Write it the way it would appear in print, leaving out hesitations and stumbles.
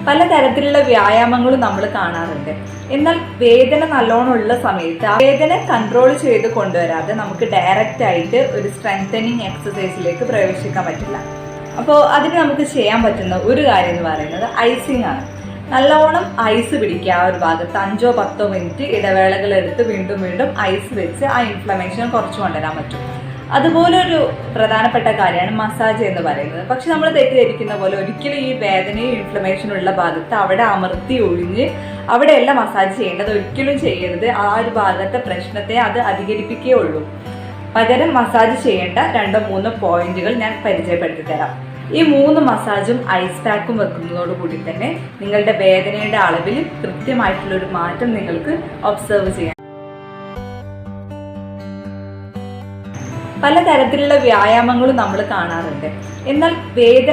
പലതരത്തിലുള്ള വ്യായാമങ്ങളും നമ്മൾ കാണാറുണ്ട്. എന്നാൽ വേദന നല്ലോണം ഉള്ള സമയത്ത് ആ വേദന കൺട്രോൾ ചെയ്ത് കൊണ്ടുവരാതെ നമുക്ക് ഡയറക്റ്റ് ആയിട്ട് ഒരു സ്ട്രെങ്തനിങ് എക്സസൈസിലേക്ക് പ്രവേശിക്കാൻ പറ്റില്ല. അപ്പോൾ അതിന് നമുക്ക് ചെയ്യാൻ പറ്റുന്ന ഒരു കാര്യം എന്ന് പറയുന്നത് ഐസിങ് ആണ്. നല്ലോണം ഐസ് പിടിക്കുക. ആ ഒരു ഭാഗത്ത് 5-10 മിനിറ്റ് ഇടവേളകൾ എടുത്ത് വീണ്ടും വീണ്ടും ഐസ് വെച്ച് ആ ഇൻഫ്ലമേഷൻ കുറച്ച് കൊണ്ടുവരാൻ പറ്റും. അതുപോലെ ഒരു പ്രധാനപ്പെട്ട കാര്യമാണ് മസാജ് എന്ന് പറയുന്നത്. പക്ഷെ നമ്മൾ തെറ്റിദ്ധരിക്കുന്ന പോലെ ഒരിക്കലും ഈ വേദനയും ഇൻഫ്ലമേഷനും ഉള്ള ഭാഗത്ത് അവിടെ അമർത്തി ഒഴിഞ്ഞ് അവിടെയല്ല മസാജ് ചെയ്യേണ്ടത്. ഒരിക്കലും ചെയ്യരുത്. ആ ഒരു ഭാഗത്തെ പ്രശ്നത്തെ അത് അധികരിപ്പിക്കുകയുള്ളൂ. പകരം മസാജ് ചെയ്യേണ്ട 2-3 പോയിന്റുകൾ ഞാൻ പരിചയപ്പെടുത്തി തരാം. ഈ 3 മസാജും ഐസ് പാക്കും വെക്കുന്നതോടുകൂടി തന്നെ നിങ്ങളുടെ വേദനയുടെ അളവിൽ കൃത്യമായിട്ടുള്ളൊരു മാറ്റം നിങ്ങൾക്ക് ഒബ്സർവ് ചെയ്യാം. പലതരത്തിലുള്ള വ്യായാമങ്ങളും നമ്മൾ കാണാറുണ്ട്. എന്നാൽ വേദന